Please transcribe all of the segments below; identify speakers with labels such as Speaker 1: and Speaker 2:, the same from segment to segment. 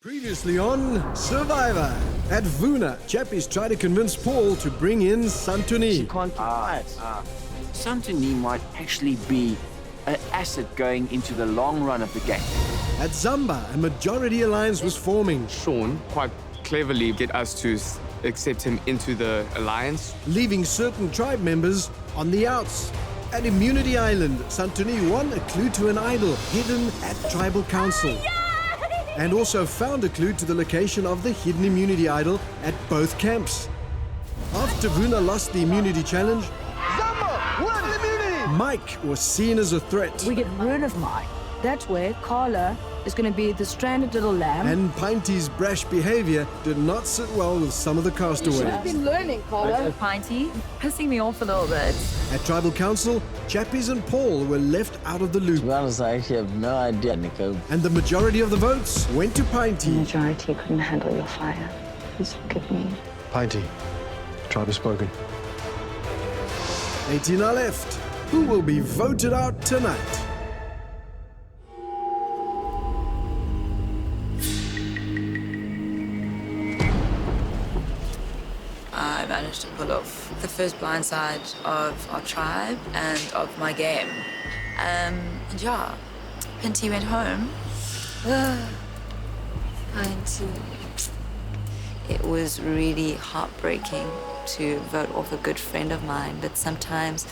Speaker 1: Previously on Survivor. At Vuna, Chappies try to convince Paul to bring in Santoni.
Speaker 2: She can't keep quiet. Santoni might actually be an asset going into the long run of the game.
Speaker 1: At Zamba, a majority alliance was forming,
Speaker 3: Sean quite cleverly get us to accept him into the alliance.
Speaker 1: leaving certain tribe members on the outs. At Immunity Island, Santoni won a clue to an idol hidden at Tribal Council. And also found a clue to the location of the hidden immunity idol at both camps. After Vuna lost the immunity challenge, Mike was seen as a threat.
Speaker 4: We get rid of Mike. That's where Carla is going to be the stranded little lamb.
Speaker 1: And Pinty's brash behavior did not sit well with some of the castaways.
Speaker 4: I've been learning, Carla.
Speaker 5: Pinty, pissing me off a little bit.
Speaker 1: At Tribal Council, Chappies and Paul were left out of the loop.
Speaker 6: To be honest, I actually have no idea, Nico.
Speaker 1: And the majority of the votes went to Pinty.
Speaker 7: Majority couldn't handle your fire. Please forgive me.
Speaker 8: Pinty, tribe has spoken.
Speaker 1: 18 are left. Who will be voted out tonight?
Speaker 5: I managed to pull off the first blindside of our tribe and of my game. And yeah, Pinty went home. Pinty. It was really heartbreaking to vote off a good friend of mine, but sometimes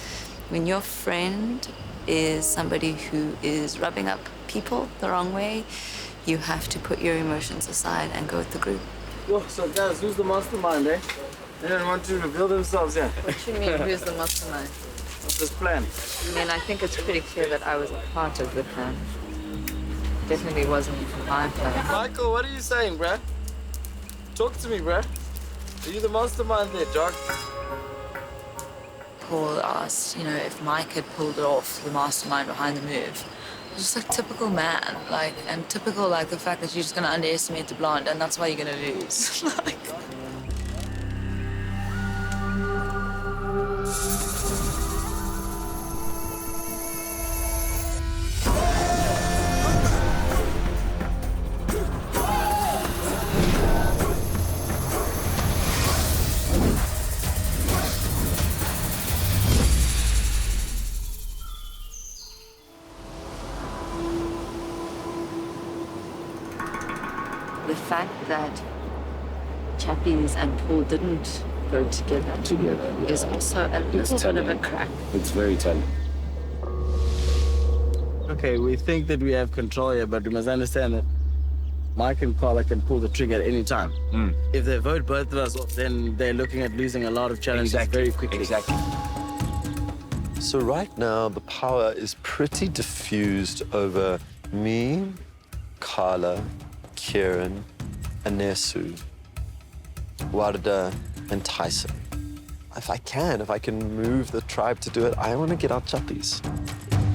Speaker 5: when your friend is somebody who is rubbing up people the wrong way, you have to put your emotions aside and go with the group.
Speaker 6: Yo, so guys, who's the mastermind, eh? They don't want to reveal themselves yet.
Speaker 5: What do you mean, who's the mastermind?
Speaker 6: What's this plan?
Speaker 5: I mean, I think it's pretty clear that I was a part of the plan. Definitely wasn't my plan.
Speaker 6: Michael, what are you saying, bruh? Talk to me, bruh. Are you the mastermind there, Jock?
Speaker 5: Paul asked, if Mike had pulled it off, the mastermind behind the move. It was just like typical man, and typical the fact that you're just gonna underestimate the blonde, and that's why you're gonna lose. The fact that Chappies and Paul didn't go together is also a little bit of a crack.
Speaker 2: It's very telling.
Speaker 6: Okay, we think that we have control here, but we must understand that Mike and Carla can pull the trigger at any time. If they vote both of us off, then they're looking at losing a lot of challenges very quickly.
Speaker 2: Exactly.
Speaker 8: So right now, the power is pretty diffused over me, Carla, Kieran, Anesu, Warda, and Tyson. If I can move the tribe to do it, I want to get out Chappies.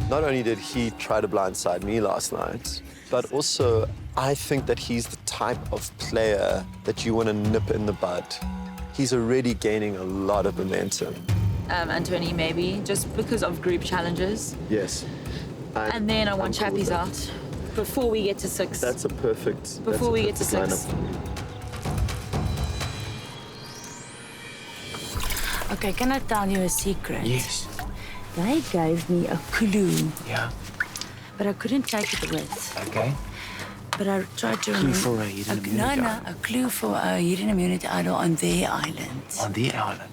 Speaker 8: Not only did he try to blindside me last night, but also I think that he's the type of player that you want to nip in the bud. He's already gaining a lot of momentum.
Speaker 5: Anthony, maybe, just because of group challenges.
Speaker 8: Yes.
Speaker 5: And then I want
Speaker 8: I'm cool with
Speaker 5: Chappies
Speaker 8: that.
Speaker 5: out before we get to 6.
Speaker 8: That's a perfect.
Speaker 5: Before we get to 6.
Speaker 4: Okay, can I tell you a secret?
Speaker 2: Yes.
Speaker 4: They gave me a clue,
Speaker 2: Yeah.
Speaker 4: but I couldn't take it with.
Speaker 2: Okay.
Speaker 4: But I tried to
Speaker 2: Clue
Speaker 4: remember.
Speaker 2: for a hidden immunity
Speaker 4: No,
Speaker 2: idol.
Speaker 4: a clue for a hidden immunity idol on their island.
Speaker 2: On the island.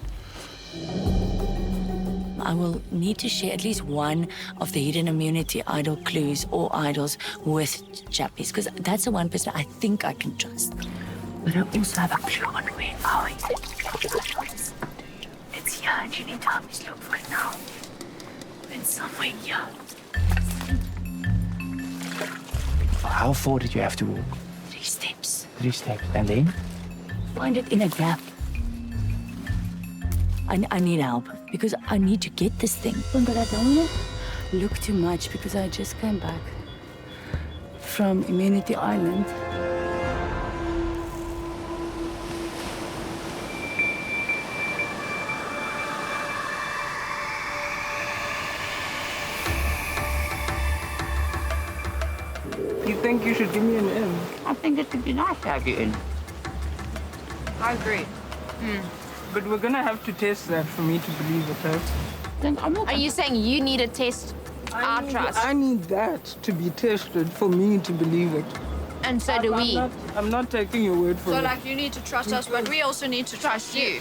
Speaker 4: I will need to share at least one of the hidden immunity idol clues or idols with Chappies, because that's the one person I think I can trust. But I also have a clue on where our hidden immunity idol is. It's here, and you need to help me look for it now. It's somewhere here.
Speaker 2: How far did you have to walk?
Speaker 4: 3 steps.
Speaker 2: 3 steps. And then?
Speaker 4: Find it in a gap. I need help because I need to get this thing. But I don't want to look too much because I just came back from Immunity Island.
Speaker 6: You think you should give me an M?
Speaker 2: think it would be nice to have you in.
Speaker 9: I agree. But we're gonna have to test that for me to believe it, though.
Speaker 2: Then I'm not
Speaker 10: Are you saying you need to test our trust?
Speaker 9: I need that to be tested for me to believe it.
Speaker 10: And so do we.
Speaker 9: I'm not taking your word for
Speaker 11: So,
Speaker 9: it.
Speaker 11: like, you need to trust us, but we also need to trust you.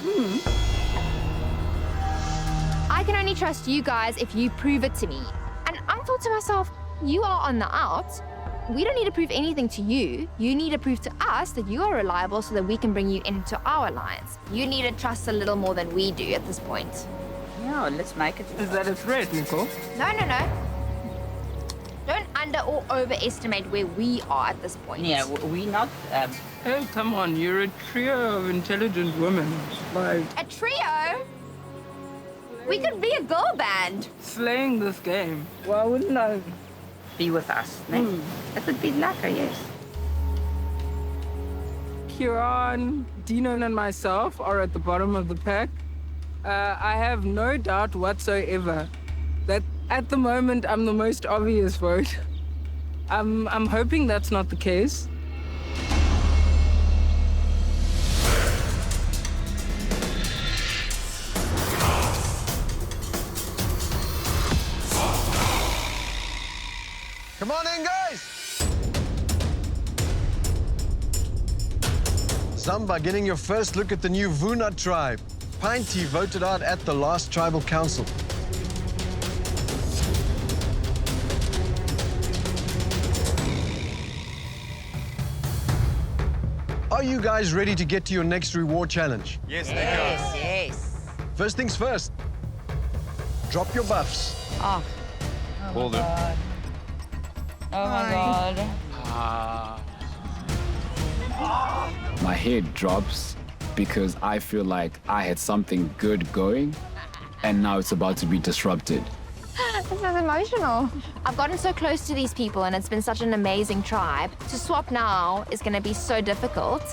Speaker 10: I can only trust you guys if you prove it to me. And I thought to myself, you are on the out. We don't need to prove anything to you. You need to prove to us that you are reliable so that we can bring you into our alliance. You need to trust a little more than we do at this point.
Speaker 2: Yeah, let's make it.
Speaker 9: Is that a threat, Nicole?
Speaker 10: No, no, no. Don't under or overestimate where we are at this point.
Speaker 2: Yeah, we not.
Speaker 9: Hey, come on, you're a trio of intelligent women. Like,
Speaker 10: A trio? We could be a girl band.
Speaker 9: slaying this game. Why wouldn't I?
Speaker 2: Be with us. No? It would be lekker, yes.
Speaker 9: Kieran, Dino, and myself are at the bottom of the pack. I have no doubt whatsoever that at the moment I'm the most obvious vote. I'm hoping that's not the case.
Speaker 1: Come on in, guys! Zamba getting your first look at the new Vuna tribe. Pinty voted out at the last tribal council. Are you guys ready to get to your next reward challenge?
Speaker 11: Yes, yes.
Speaker 1: First things first, drop your buffs.
Speaker 3: Hold it.
Speaker 11: Oh my God.
Speaker 12: My head drops because I feel like I had something good going and now it's about to be disrupted.
Speaker 10: This is emotional. I've gotten so close to these people and it's been such an amazing tribe. To swap now is going to be so difficult.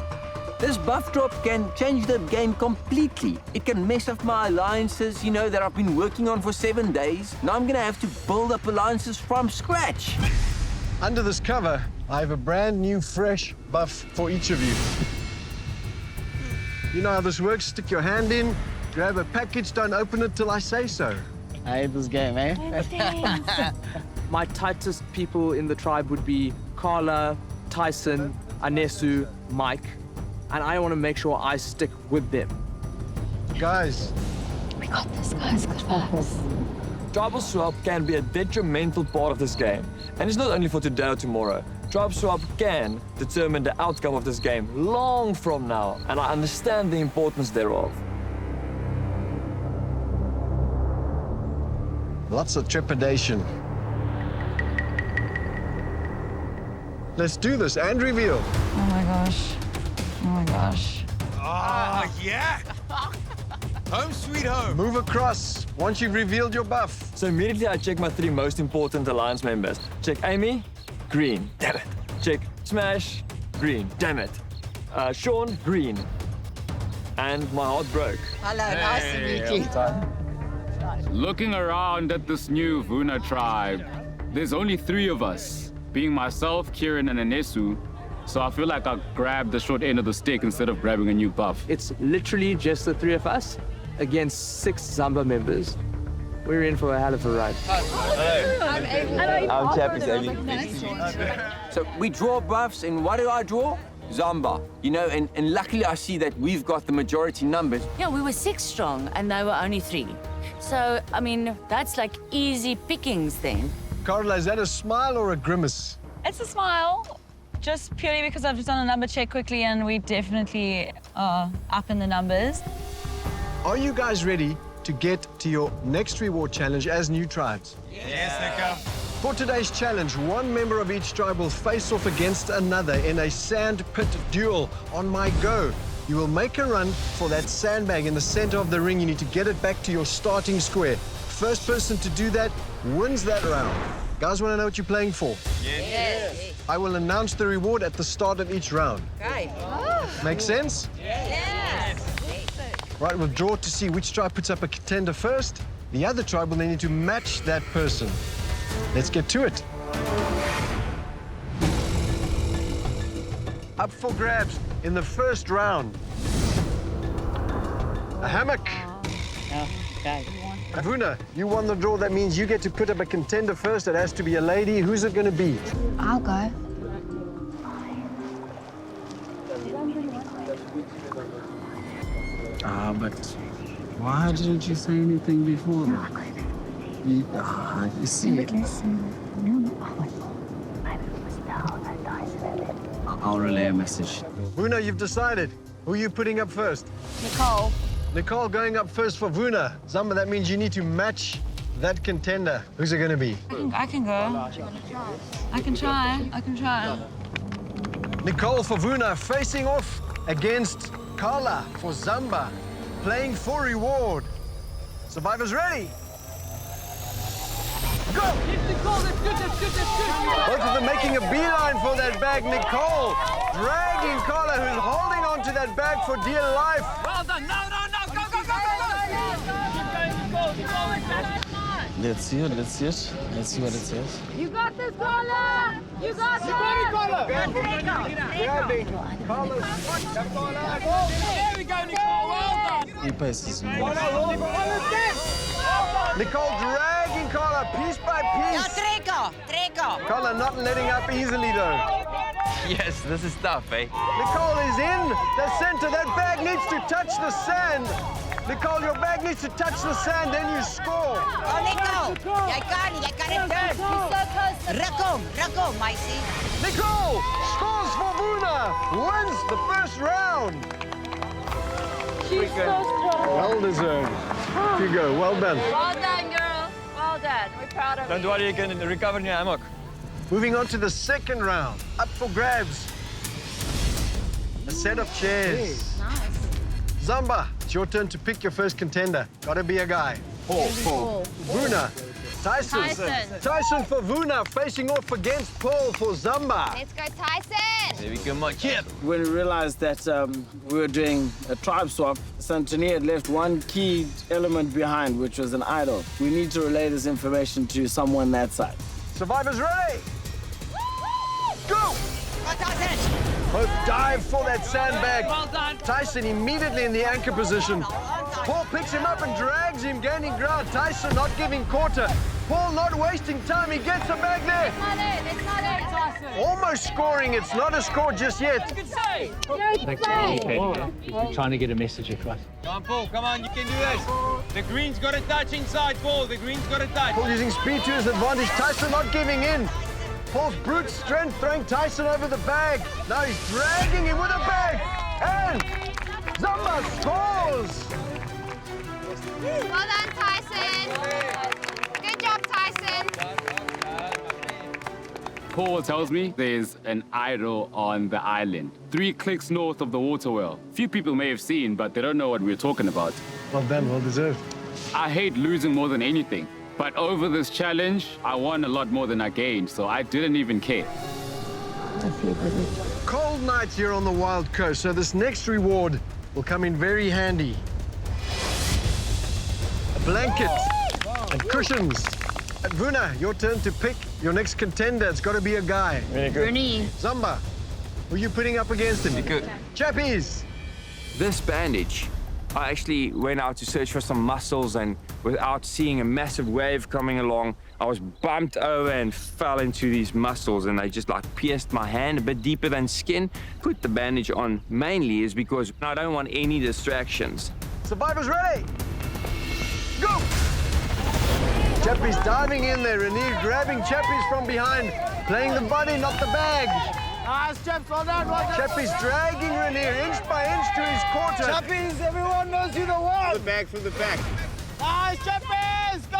Speaker 13: This buff drop can change the game completely. It can mess up my alliances, you know, that I've been working on for 7 days. Now I'm gonna have to build up alliances from scratch.
Speaker 1: Under this cover, I have a brand new, fresh buff for each of you. You know how this works? Stick your hand in, grab a package, don't open it till I say so.
Speaker 6: I hate this game, eh?
Speaker 14: My tightest people in the tribe would be Carla, Tyson, Anesu, Mike, and I want to make sure I stick with them.
Speaker 1: Guys.
Speaker 7: We got this, guys. Good vibes.
Speaker 15: Tribal swap can be a detrimental part of this game. And it's not only for today or tomorrow. Tribe swap can determine the outcome of this game long from now, and I understand the importance thereof.
Speaker 1: Lots of trepidation. Let's do this and reveal.
Speaker 11: Oh my gosh. Oh my gosh.
Speaker 15: Yeah! Home sweet home.
Speaker 1: Move across once you've revealed your buff.
Speaker 15: So immediately I check my 3 most important alliance members. Check Amy, green, damn it. Check Smash, green, damn it. Sean, green. And my heart broke.
Speaker 11: Hello, nice to meet you.
Speaker 12: Looking around at this new Vuna tribe, there's only 3 of us, being myself, Kieran, and Anesu. So I feel like I grabbed the short end of the stick instead of grabbing a new buff.
Speaker 14: It's literally just the 3 of us against 6 Zamba members. We're in for a hell of a ride.
Speaker 11: I'm Amy.
Speaker 13: I'm Chappie's Amy. So we draw buffs, and what do I draw? Zamba. You know, and luckily I see that we've got the majority numbers.
Speaker 4: Yeah, we were 6 strong and they were only 3. So, I mean, that's like easy pickings then.
Speaker 1: Carla, is that a smile or a grimace?
Speaker 11: It's a smile, just purely because I've just done a number check quickly and we definitely are up in the numbers.
Speaker 1: Are you guys ready to get to your next reward challenge as new tribes?
Speaker 15: Yes, Nico.
Speaker 1: For today's challenge, 1 member of each tribe will face off against another in a sand pit duel. On my go, you will make a run for that sandbag in the center of the ring. You need to get it back to your starting square. First person to do that wins that round. Guys, want to know what you're playing for?
Speaker 11: Yes.
Speaker 1: I will announce the reward at the start of each round.
Speaker 11: Right.
Speaker 1: Make sense?
Speaker 11: Yes.
Speaker 1: Right, we'll draw to see which tribe puts up a contender first. The other tribe will then need to match that person. Let's get to it. up for grabs in the first round. A hammock.
Speaker 16: Oh, okay.
Speaker 1: Vuna, you won the draw. That means you get to put up a contender first. It has to be a lady. Who's it going to be?
Speaker 10: I'll go.
Speaker 6: But why didn't you say anything before that? You see it. I'll relay a message.
Speaker 1: Vuna, you've decided. Who are you putting up first?
Speaker 11: Nicole.
Speaker 1: Nicole going up first for Vuna. Zamba, that means you need to match that contender. Who's it going to be?
Speaker 11: I can go. I can try.
Speaker 1: Nicole for Vuna facing off against Carla for Zamba. Playing for reward. Survivors ready? Go!
Speaker 9: Nicole, that's good.
Speaker 1: Both of them making a beeline for that bag. Nicole dragging Carla, who's holding on to that bag for dear life.
Speaker 9: Well done. No. Go. Keep going.
Speaker 6: Let's see it. Let's see what it says.
Speaker 9: You got this, Carla. You got this.
Speaker 1: Grabbing Carla's
Speaker 9: There we go, Nicole. Well done.
Speaker 6: He passes.
Speaker 1: Nicole dragging Carla piece by piece.
Speaker 16: Treco.
Speaker 1: Carla not letting up easily though.
Speaker 15: Yes, this is tough, eh?
Speaker 1: Nicole is in the center. That bag needs to touch the sand. Nicole, your bag needs to touch the sand, then you score.
Speaker 16: Oh, Nico. Jij kan het turn. Rukkom, meisje.
Speaker 1: Nicole scores for Vuna. Wins the first round.
Speaker 11: She's so strong.
Speaker 1: Well deserved. Hugo, well done.
Speaker 11: Well done, girl. Well done. We're proud of you.
Speaker 15: Don't worry, you can recover in your hammock.
Speaker 1: Moving on to the second round. Up for grabs. A set of chairs.
Speaker 10: Nice.
Speaker 1: Zamba, it's your turn to pick your first contender. Gotta be a guy. Paul. Vuna. Tyson for Vuna, facing off against Paul for Zamba.
Speaker 10: Let's go, Tyson.
Speaker 15: There we go, my kid.
Speaker 6: When we realized that we were doing a tribe swap, Santini had left one key element behind, which was an idol. We need to relay this information to someone that side.
Speaker 1: Survivors ready? Go! Both dive for that sandbag.
Speaker 9: Well done.
Speaker 1: Tyson immediately in the anchor position. Paul picks him up and drags him, gaining ground. Tyson not giving quarter. Paul not wasting time. He gets a bag there.
Speaker 11: It's not it.
Speaker 1: Almost scoring. It's not a score just yet.
Speaker 9: Good save.
Speaker 11: Thanks for
Speaker 17: You're trying to get a message across.
Speaker 18: Come on, Paul. Come on, you can do this. The green's got a touch inside, Paul. The green's got a touch.
Speaker 1: Paul using speed to his advantage. Tyson not giving in. Paul's brute strength throwing Tyson over the bag. Now he's dragging him with a bag. And Zamba scores.
Speaker 10: Well done, Tyson. Good job, Tyson.
Speaker 12: Paul tells me there's an idol on the island, 3 clicks north of the water well. Few people may have seen, but they don't know what we're talking about.
Speaker 1: Well done, well deserved.
Speaker 12: I hate losing more than anything, but over this challenge, I won a lot more than I gained, so I didn't even care.
Speaker 1: Cold nights here on the Wild Coast, so this next reward will come in very handy. A blanket and cushions. Vuna, your turn to pick your next contender. It's got to be a guy.
Speaker 15: Very good.
Speaker 1: Zamba, who are you putting up against him?
Speaker 13: Good.
Speaker 1: Chappies.
Speaker 13: This bandage, I actually went out to search for some mussels, and without seeing a massive wave coming along, I was bumped over and fell into these mussels, and they just like pierced my hand a bit deeper than skin. Put the bandage on mainly is because I don't want any distractions.
Speaker 1: Survivors ready? Go! Chappies diving in there. Renier grabbing Chappies from behind. Playing the body, not the bag.
Speaker 9: Nice, Chaps. Well done.
Speaker 1: Chappies dragging Renier inch by inch to his quarter.
Speaker 9: Chappies, everyone knows you the one.
Speaker 18: The bag from the back.
Speaker 9: Nice, Chappies. Go.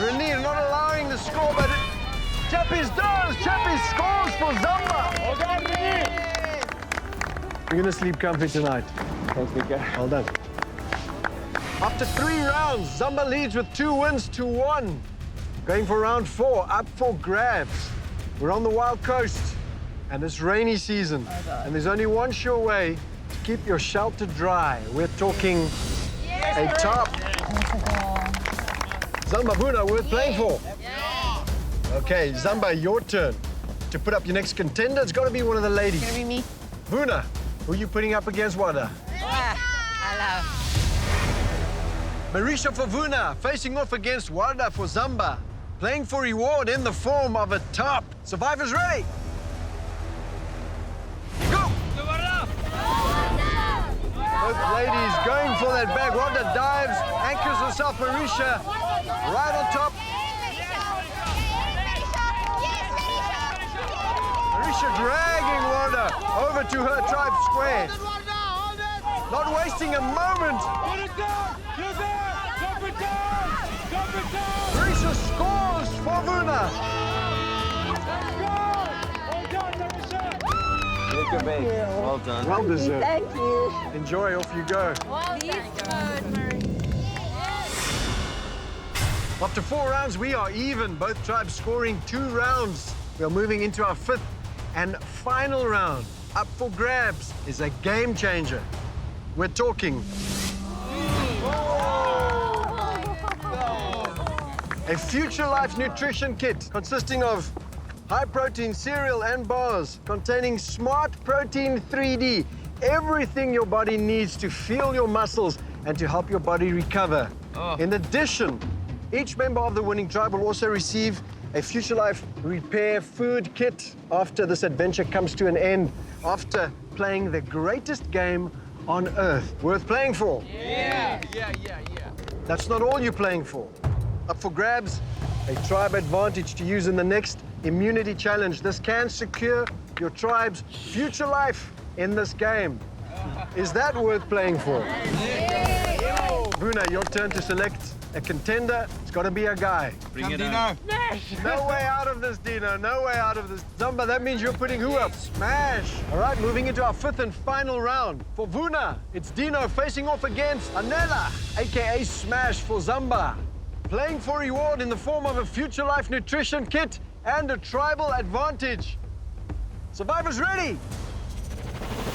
Speaker 1: Renier not allowing the score, but Chappies does. Chappies scores for Zamba.
Speaker 9: Well done, Renier.
Speaker 1: You're going to sleep comfy tonight.
Speaker 6: Thanks, Nico.
Speaker 1: Well done. After 3 rounds, Zamba leads with 2 wins to 1. Going for round 4, up for grabs. We're on the Wild Coast, and it's rainy season. And there's only one sure way to keep your shelter dry. We're talking a tarp. Zamba, Vuna, worth playing for. Okay, Zamba, your turn. to put up your next contender, it's got to be one of the ladies.
Speaker 16: It's gonna be me.
Speaker 1: Vuna, who are you putting up against Wada?
Speaker 16: Hello.
Speaker 1: Marisha for Vuna, facing off against Wada for Zamba. Playing for reward in the form of a top. Survivors ready? Go! Both ladies going for that bag. Wada dives, anchors herself, Marisha, right on top. Marisha dragging Wada over to her tribe square. Not wasting a moment. Marisha scores for Vuna.
Speaker 8: Well done.
Speaker 1: Well deserved.
Speaker 16: Thank you.
Speaker 1: Enjoy, off you go. After 4 rounds, we are even. Both tribes scoring 2 rounds. We are moving into our 5th and final round. Up for grabs is a game changer. We're talking a Future Life nutrition kit consisting of high-protein cereal and bars containing Smart Protein 3D. Everything your body needs to fuel your muscles and to help your body recover. In addition, each member of the winning tribe will also receive a Future Life repair food kit after this adventure comes to an end, after playing the greatest game on Earth. Worth playing for?
Speaker 18: Yeah.
Speaker 1: That's not all you're playing for. Up for grabs, a tribe advantage to use in the next immunity challenge. This can secure your tribe's future life in this game. Is that worth playing for? Vuna, your turn to select a contender. It's got to be a guy.
Speaker 18: Bring it on.
Speaker 1: No way out of this, Dino. No way out of this. Zamba, that means you're putting who up? Smash. All right, moving into our 5th and final round. For Vuna, it's Dino facing off against Anela, a.k.a. Smash for Zamba. Playing for reward in the form of a Future Life nutrition kit and a tribal advantage. Survivors ready?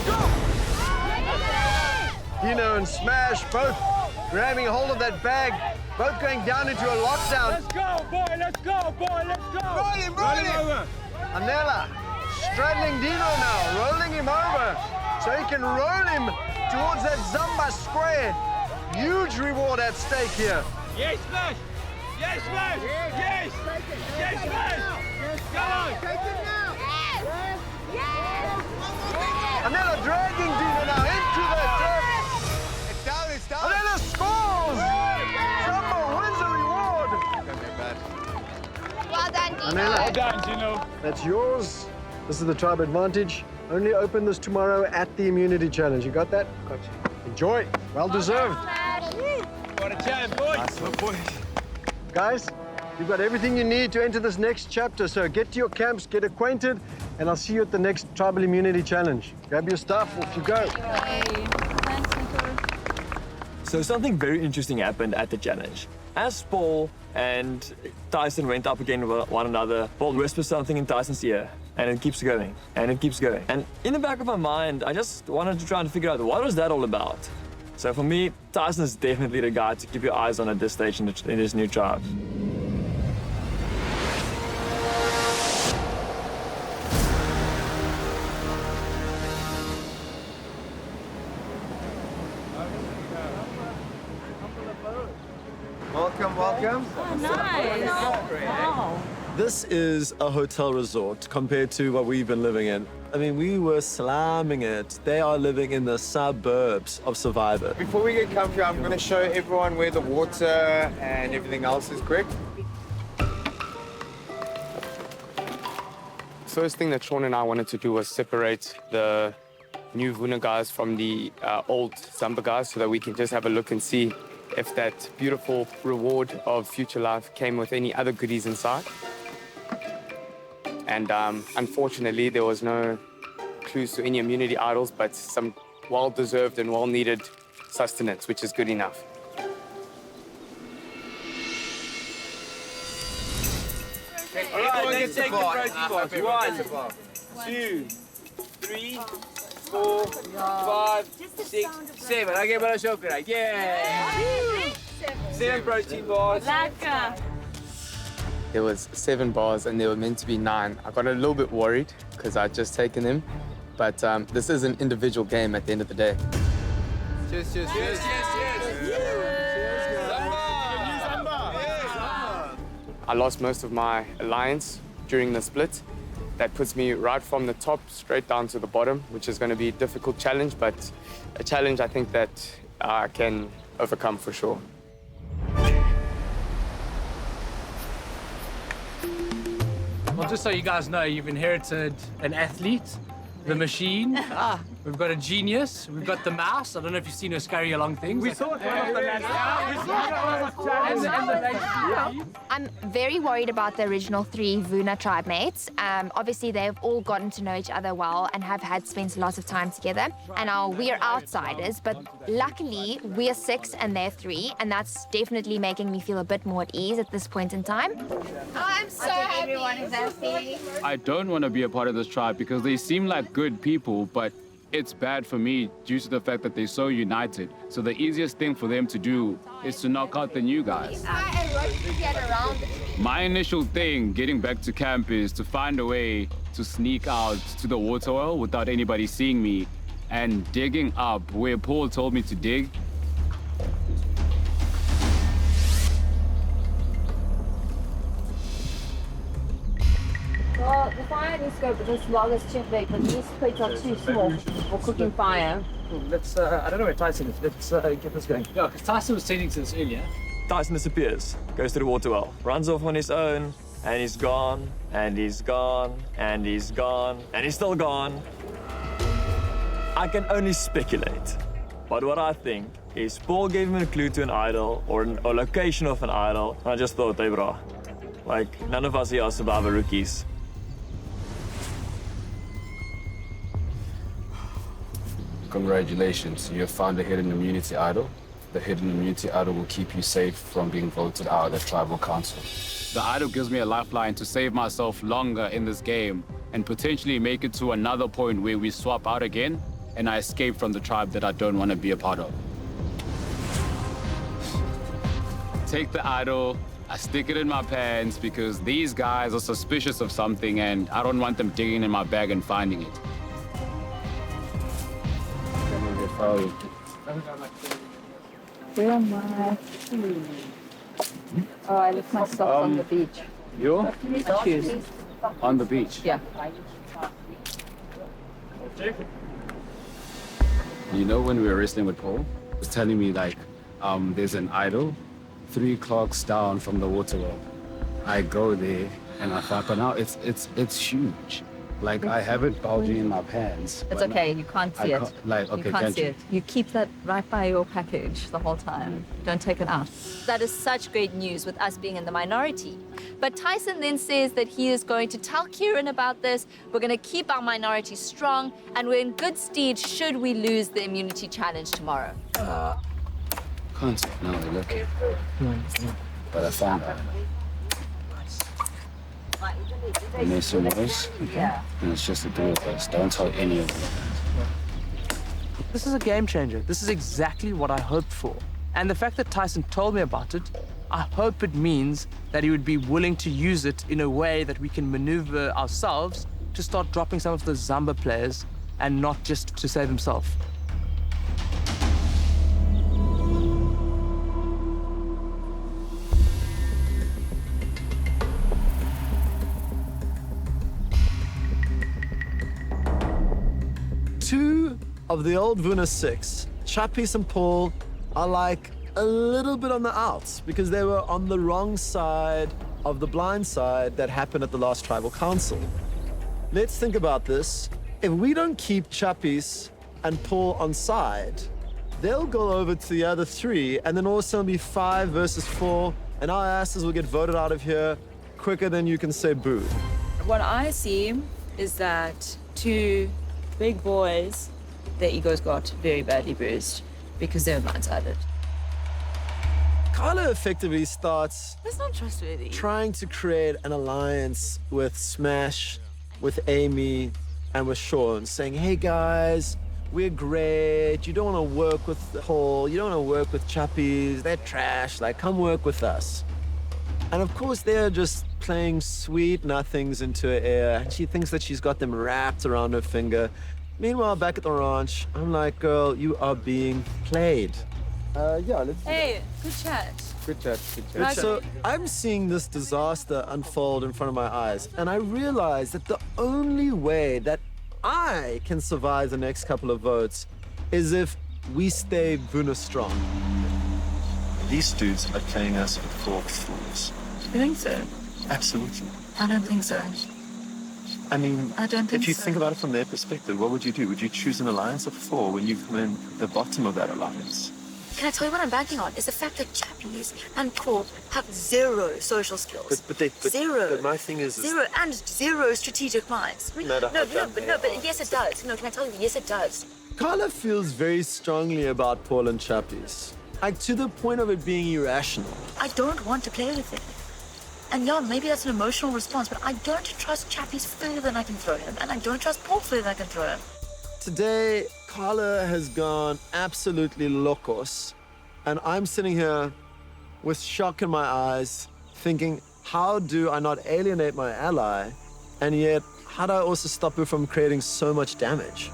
Speaker 1: Go! Dino and Smash both grabbing a hold of that bag, both going down into a lockdown.
Speaker 18: Let's go, boy. Let's go, boy. Let's go. Roll him over.
Speaker 1: Anela straddling Dino now, rolling him over so he can roll him towards that Zamba square. Huge reward at stake here.
Speaker 18: Yes, Smash. Yes, Smash. Yes. Yes, Smash. Come on. Take it now. Yes.
Speaker 1: Anela dragging Dino now into the trap.
Speaker 18: It's down. It's down.
Speaker 1: Anela scores. Zamba wins a reward.
Speaker 10: Well done, Dino.
Speaker 1: Anela,
Speaker 18: Well done, Gino.
Speaker 1: that's yours. This is the tribe advantage. Only open this tomorrow at the immunity challenge. You got that? Got you. Enjoy. Well deserved.
Speaker 18: What a champ, boy.
Speaker 1: Guys, you've got everything you need to enter this next chapter. So get to your camps, get acquainted, and I'll see you at the next tribal immunity challenge. Grab your stuff. Off you go.
Speaker 15: So something very interesting happened at the challenge. As Paul and Tyson went up against one another, Paul whispers something in Tyson's ear, and it keeps going, and it keeps going. And in the back of my mind, I just wanted to try and figure out what was that all about. So for me, Tyson is definitely the guy to keep your eyes on at this stage in this new tribe.
Speaker 8: Welcome, welcome.
Speaker 4: Nice. Wow.
Speaker 8: This is a hotel resort compared to what we've been living in. I mean, we were slamming it. They are living in the suburbs of Survivor.
Speaker 3: Before we get comfy, I'm going to show everyone where the water and everything else is quick. First thing that Sean and I wanted to do was separate the new Vuna guys from the old Zamba guys so that we can just have a look and see if that beautiful reward of future life came with any other goodies inside. And unfortunately, there was no clues to any immunity idols, but some well-deserved and well-needed sustenance, which is good enough.
Speaker 18: All right, let's take the protein bars.
Speaker 6: 1, 2, 3, 4, 5, 6, 7. Okay, but I'll show you. Yeah! 7 protein bars.
Speaker 11: Lekker.
Speaker 3: there was 7 bars and there were meant to be 9. I got a little bit worried because I'd just taken them, but this is an individual game at the end of the day.
Speaker 18: Cheers, cheers, cheers.
Speaker 3: I lost most of my alliance during the split. That puts me right from the top straight down to the bottom, which is going to be a difficult challenge, but a challenge I think that I can overcome for sure.
Speaker 17: Well, just so you guys know, you've inherited an athlete, the machine. We've got a genius. We've got the mouse. I don't know if you've seen her scurry along things.
Speaker 18: We saw it one of the last.
Speaker 10: I'm very worried about the original 3 Vuna tribe mates. Obviously, they've all gotten to know each other well and have spent lots of time together. And now we're outsiders, but luckily we're 6 and they're 3, and that's definitely making me feel a bit more at ease at this point in time. I'm so happy everyone is happy.
Speaker 12: I don't want to be a part of this tribe because they seem like good people, but it's bad for me due to the fact that they're so united. So the easiest thing for them to do is to knock out the new guys. My initial thing getting back to camp is to find a way to sneak out to the water well without anybody seeing me, and digging up where Paul told me to dig.
Speaker 19: Well, the fire needs to go, but this log is too big, but these plates are too small for cooking fire.
Speaker 17: Let's, I don't know where Tyson is. Let's get this going. Yeah, because Tyson was tending to this earlier.
Speaker 15: Tyson disappears, goes to the water well, runs off on his own, and he's gone, and he's gone, and he's gone, and he's still gone. I can only speculate, but what I think is Paul gave him a clue to an idol or a location of an idol, and I just thought, hey bro, like none of us here are survivor rookies.
Speaker 20: Congratulations, you have found a hidden immunity idol. The hidden immunity idol will keep you safe from being voted out of the tribal council.
Speaker 12: The idol gives me a lifeline to save myself longer in this game and potentially make it to another point where we swap out again and I escape from the tribe that I don't want to be a part of. Take the idol, I stick it in my pants because these guys are suspicious of something and I don't want them digging in my bag and finding it.
Speaker 19: Where am I? Oh, I left my socks on the beach.
Speaker 12: Your
Speaker 19: Shoes.
Speaker 12: on the beach?
Speaker 19: Yeah.
Speaker 12: You know when we were wrestling with Paul, he was telling me like, there's an idol 3 clocks down from the water well. I go there and I thought, but now it's huge. Like I have it bulging in my pants.
Speaker 5: It's okay, you can't see it.
Speaker 12: Like, okay,
Speaker 5: you can't see it. You keep that right by your package the whole time. Don't take it out. That is such great news with us being in the minority. But Tyson then says that he is going to tell Kieran about this. We're going to keep our minority strong, and we're in good stead should we lose the immunity challenge tomorrow.
Speaker 20: Can't say no, look. But I found out. And there's some others, okay? And it's just the 3 of us. Don't tell any of them.
Speaker 14: This is a game changer. This is exactly what I hoped for. And the fact that Tyson told me about it, I hope it means that he would be willing to use it in a way that we can maneuver ourselves to start dropping some of the Zamba players and not just to save himself.
Speaker 8: Two of the old Vuna 6, Chappies and Paul, are like a little bit on the outs because they were on the wrong side of the blind side that happened at the last tribal council. Let's think about this. If we don't keep Chappies and Paul on side, they'll go over to the other 3 and then all of a sudden it'll be 5 versus 4 and our asses will get voted out of here quicker than you can say boo.
Speaker 5: What I see is that 2 big boys, their egos got very badly bruised because they were blindsided.
Speaker 8: Carla effectively starts
Speaker 5: That's not trustworthy.
Speaker 8: trying to create an alliance with Smash, with Amy, and with Sean, saying, hey guys, we're great. You don't want to work with Paul. You don't want to work with Chappies. They're trash. Like, come work with us. And of course, they're just playing sweet nothings into her ear, and she thinks that she's got them wrapped around her finger. Meanwhile, back at the ranch, I'm like, girl, you are being played.
Speaker 3: Yeah, let's do
Speaker 5: Hey, good chat.
Speaker 3: Good chat, good chat.
Speaker 8: But so I'm seeing this disaster unfold in front of my eyes, and I realize that the only way that I can survive the next couple of votes is if we stay Vuna strong. These dudes are playing us for fools.
Speaker 5: You think so?
Speaker 8: Absolutely.
Speaker 5: I don't think so.
Speaker 8: I mean,
Speaker 5: I don't think
Speaker 8: if you
Speaker 5: so.
Speaker 8: think about it from their perspective, what would you do? Would you choose an alliance of 4 when you come in at the bottom of that alliance?
Speaker 4: Can I tell you what I'm banking on? Is the fact that Chappies and Paul have zero social skills. Zero.
Speaker 8: But my thing is
Speaker 4: Zero and zero strategic minds.
Speaker 8: No matter how dumb they
Speaker 4: but yes, it does. No, can I tell you? Yes, it does.
Speaker 8: Carla feels very strongly about Paul and Chappies. Like, to the point of it being irrational.
Speaker 4: I don't want to play with him. And yeah, maybe that's an emotional response, but I don't trust Chappies further than I can throw him, and I don't trust Paul further than I can throw him.
Speaker 8: Today, Carla has gone absolutely locos, and I'm sitting here with shock in my eyes, thinking, how do I not alienate my ally, and yet, how do I also stop her from creating so much damage?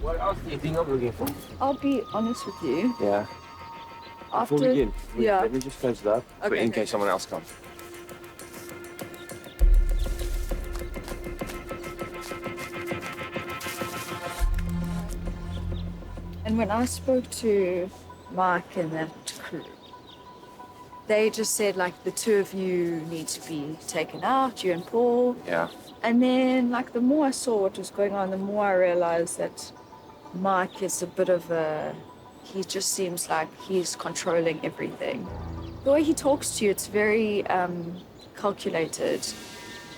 Speaker 13: What else do you think I'm looking for?
Speaker 7: I'll be honest with you.
Speaker 13: Yeah.
Speaker 7: After,
Speaker 13: Before we begin,
Speaker 7: yeah.
Speaker 13: let me just close it up
Speaker 7: Okay,
Speaker 13: in
Speaker 7: okay.
Speaker 13: case someone else comes.
Speaker 7: And when I spoke to Mike and that crew, they just said, like, the two of you need to be taken out, you and Paul.
Speaker 13: Yeah.
Speaker 7: And then, like, the more I saw what was going on, the more I realized that Mike is a bit of a... He just seems like he's controlling everything. The way he talks to you, it's very calculated.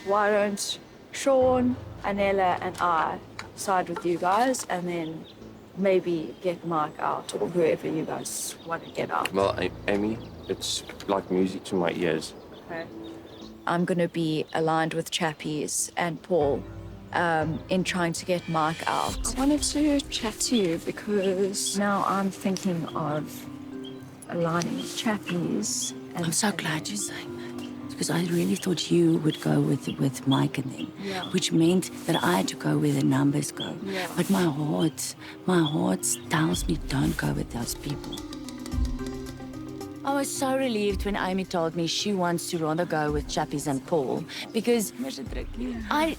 Speaker 7: Why don't Sean, Anela, and I side with you guys, and then maybe get Mike out, or whoever you guys want to get out?
Speaker 13: Well, Amy, it's like music to my ears.
Speaker 7: Okay. I'm going to be aligned with Chappies and Paul in trying to get Mike out. I wanted to chat to you because now I'm thinking of aligning with Chappies.
Speaker 4: I'm so glad you're saying that. Because I really thought you would go with Mike and them,
Speaker 7: Yeah.
Speaker 4: which meant that I had to go where the numbers go.
Speaker 7: Yeah.
Speaker 4: But my heart tells me don't go with those people. I was so relieved when Amy told me she wants to rather go with Chappies and Paul because I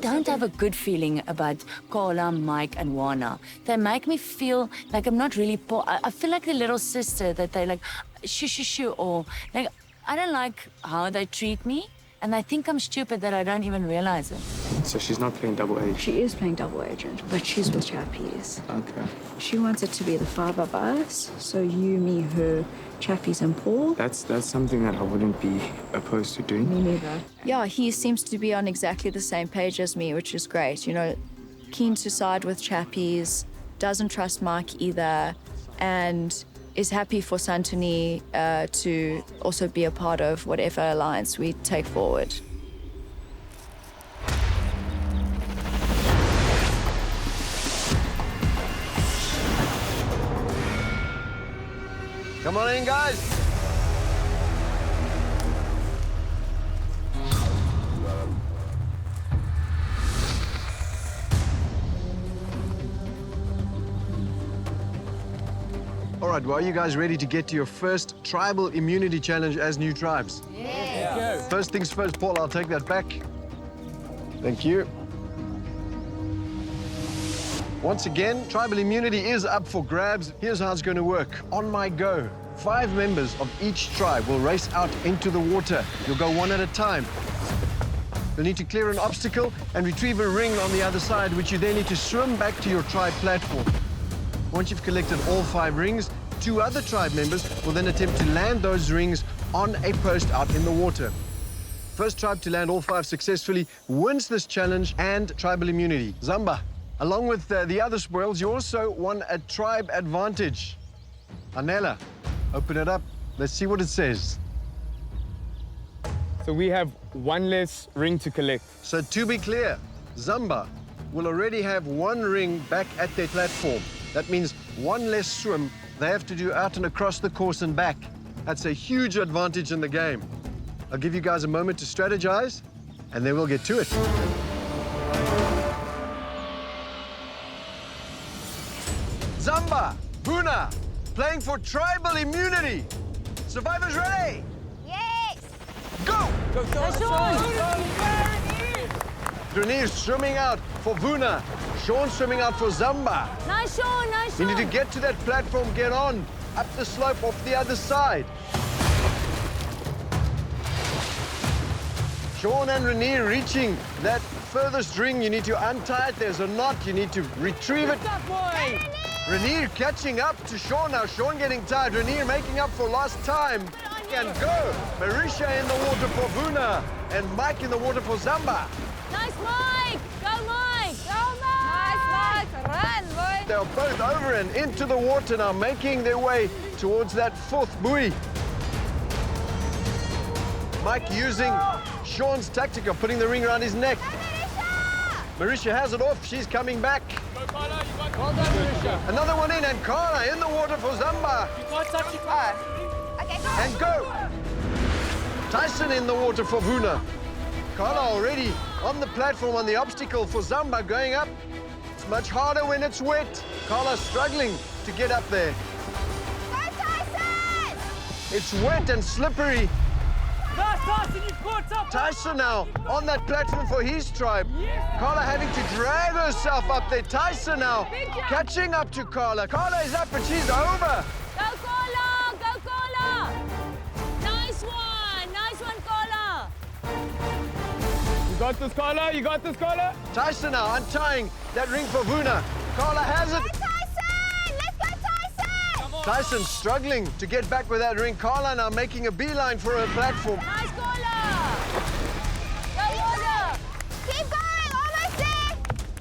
Speaker 4: don't have a good feeling about Carla, Mike, and Wana. They make me feel like I'm not really Paul. I feel like the little sister that they like, shoo, or like, I don't like how they treat me, and I think I'm stupid that I don't even realize it.
Speaker 3: So she's not playing double agent?
Speaker 7: She is playing double agent, but she's with Chappies.
Speaker 3: Okay.
Speaker 7: She wants it to be the 5 of us, so you, me, her, Chappies, and Paul.
Speaker 3: That's something that I wouldn't be opposed to doing.
Speaker 7: Me neither. Yeah, he seems to be on exactly the same page as me, which is great. You know, keen to side with Chappies, doesn't trust Mike either, and is happy for Santoni to also be a part of whatever alliance we take forward.
Speaker 8: Come on in, guys.
Speaker 1: All right, well, are you guys ready to get to your first tribal immunity challenge as new tribes?
Speaker 18: Yeah.
Speaker 1: First things first, Paul, I'll take that back. Thank you. Once again, tribal immunity is up for grabs. Here's how it's going to work. On my go, 5 members of each tribe will race out into the water. You'll go one at a time. You'll need to clear an obstacle and retrieve a ring on the other side, which you then need to swim back to your tribe platform. Once you've collected all 5 rings, 2 other tribe members will then attempt to land those rings on a post out in the water. First tribe to land all 5 successfully wins this challenge and tribal immunity. Zamba, along with the other spoils, you also won a tribe advantage. Anela, open it up. Let's see what it says.
Speaker 3: So we have 1 less ring to collect.
Speaker 1: So to be clear, Zamba will already have 1 ring back at their platform. That means 1 less swim they have to do out and across the course and back. That's a huge advantage in the game. I'll give you guys a moment to strategize, and then we'll get to it. Zamba, Vuna, playing for tribal immunity. Survivors ready?
Speaker 16: Yes!
Speaker 1: Go!
Speaker 18: Go,
Speaker 1: Renee swimming out for Vuna. Sean swimming out for Zamba.
Speaker 19: Nice, Sean, nice,
Speaker 1: You
Speaker 19: Sean.
Speaker 1: need to get to that platform, get on, up the slope off the other side. Sean and Renee reaching that furthest ring. You need to untie it. There's a knot. You need to retrieve it. Renee catching up to Sean now. Sean getting tired. Renee making up for lost time. And go. Marisha in the water for Vuna. And Mike in the water for Zamba.
Speaker 19: Nice, Mike. Go, Mike. Go, Mike. Nice, Mike. Run, boy.
Speaker 1: They're both over and into the water now, making their way towards that 4th buoy. Mike using Sean's tactic of putting the ring around his neck. Marisha has it off. She's coming back.
Speaker 18: Go, Carla, you got well done, Marisha.
Speaker 1: Another one in, and Carla in the water for Zamba.
Speaker 18: You can't touch it.
Speaker 16: Okay, go.
Speaker 1: And go. Tyson in the water for Vuna. Carla already on the platform on the obstacle for Zamba going up. It's much harder when it's wet. Carla struggling to get up there.
Speaker 16: Go, Tyson!
Speaker 1: It's wet and slippery.
Speaker 18: Tyson, you've caught up.
Speaker 1: Tyson now on that platform for his tribe.
Speaker 18: Yes.
Speaker 1: Carla having to drag herself up there. Tyson now catching up to Carla. Carla is up and she's over.
Speaker 19: Go, Carla. Go, Carla. Nice one, Carla.
Speaker 3: You got this, Carla. You got this, Carla.
Speaker 1: Tyson now untying that ring for Vuna. Carla has it.
Speaker 16: Go, Tyson! Let's go, Tyson!
Speaker 1: Tyson struggling to get back with that ring. Carla now making a beeline for her platform.
Speaker 19: Nice, Carla. Go, Water.
Speaker 16: Keep going, almost there!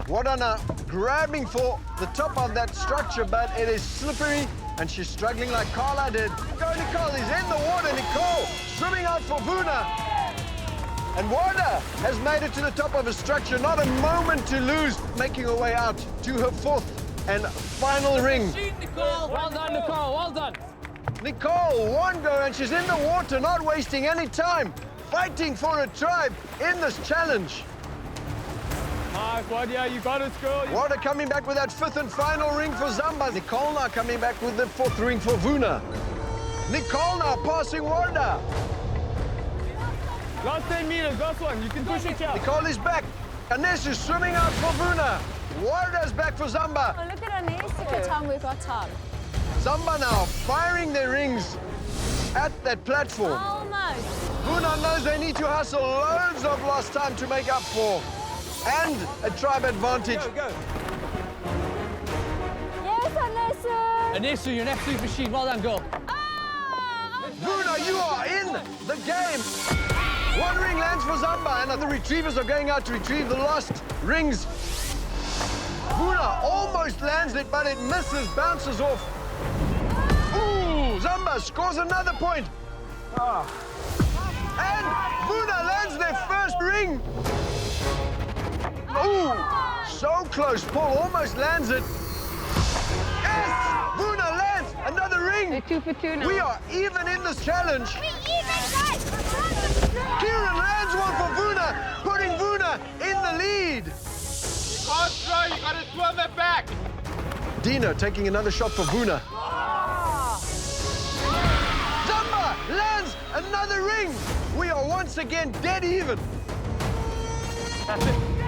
Speaker 1: Wada now grabbing for the top of that structure, but it is slippery, and she's struggling like Carla did. Go, Nicole, he's in the water. Nicole swimming out for Vuna. And Wada has made it to the top of a structure. Not a moment to lose, making her way out to her 4th and final ring.
Speaker 18: Nicole. Well done, Nicole. Well done.
Speaker 1: Nicole, 1 go, and she's in the water, not wasting any time, fighting for a tribe in this challenge.
Speaker 3: Nice, Wadia. You got it, girl.
Speaker 1: Wada coming back with that 5th and final ring for Zamba. Nicole now coming back with the 4th ring for Vuna. Nicole now passing Wada.
Speaker 3: Last 10 meters, last one. You can push it out.
Speaker 1: Nicole is back. Ines is swimming out for Vuna. Wada's back for Zamba.
Speaker 19: Oh, look at Ines. Look at Tom. We've got Tom.
Speaker 1: Zamba now firing their rings at that platform.
Speaker 19: Almost.
Speaker 1: Vuna knows they need to hustle loads of lost time to make up for. And a tribe advantage.
Speaker 18: Go.
Speaker 19: Yes, Anesu.
Speaker 17: Anesu, you're an absolute machine. Well done, girl.
Speaker 1: Vuna, you are in the game. 1 ring lands for Zamba, and the retrievers are going out to retrieve the lost rings. Vuna almost lands it, but it misses, bounces off. Ooh, Zamba scores another point. And Vuna lands their 1st ring. Ooh, so close. Paul almost lands it. Yes, Vuna lands another ring.
Speaker 19: They're 2 for 2 now.
Speaker 1: We are even in this challenge.
Speaker 16: We even, guys!
Speaker 1: Kieran lands one for Vuna, putting Vuna in the lead.
Speaker 18: Can't throw, you gotta swim it back.
Speaker 1: Dino taking another shot for Vuna. Zamba lands another ring. We are once again dead even.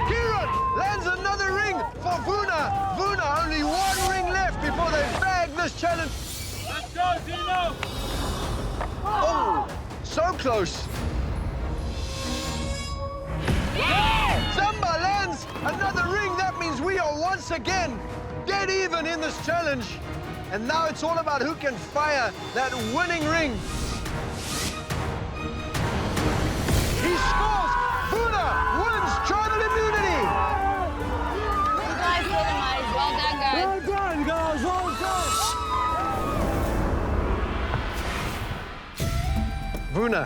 Speaker 1: Kieran lands another ring for Vuna. Vuna only 1 ring left before they bag this challenge.
Speaker 18: Let's go, Dino.
Speaker 1: Oh, so close. Zamba lands another ring. That means we are once again dead even in this challenge. And now it's all about who can fire that winning ring. He scores! Vuna wins tribal immunity!
Speaker 10: You guys were the mice. Well done, guys.
Speaker 18: Well done, guys. Well done.
Speaker 1: Vuna,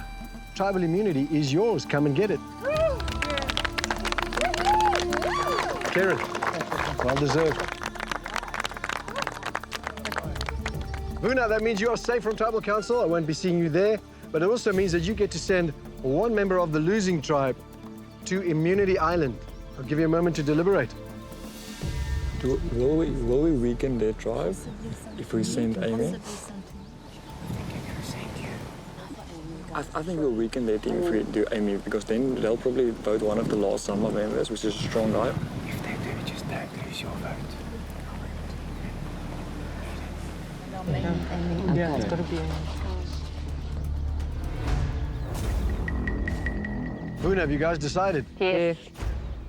Speaker 1: tribal immunity is yours. Come and get it. Karen, well deserved. Vuna, that means you are safe from tribal council. I won't be seeing you there, but it also means that you get to send one member of the losing tribe to Immunity Island. I'll give you a moment to deliberate.
Speaker 15: Will we weaken their tribe if we send Amy? I think we'll weaken their team if we do Amy, because then they'll probably vote one of the last summer members, which is a strong guy.
Speaker 3: If they do, just don't lose your vote.
Speaker 14: Yeah, it's gotta be Amy.
Speaker 1: Vuna, have you guys decided?
Speaker 19: Yes.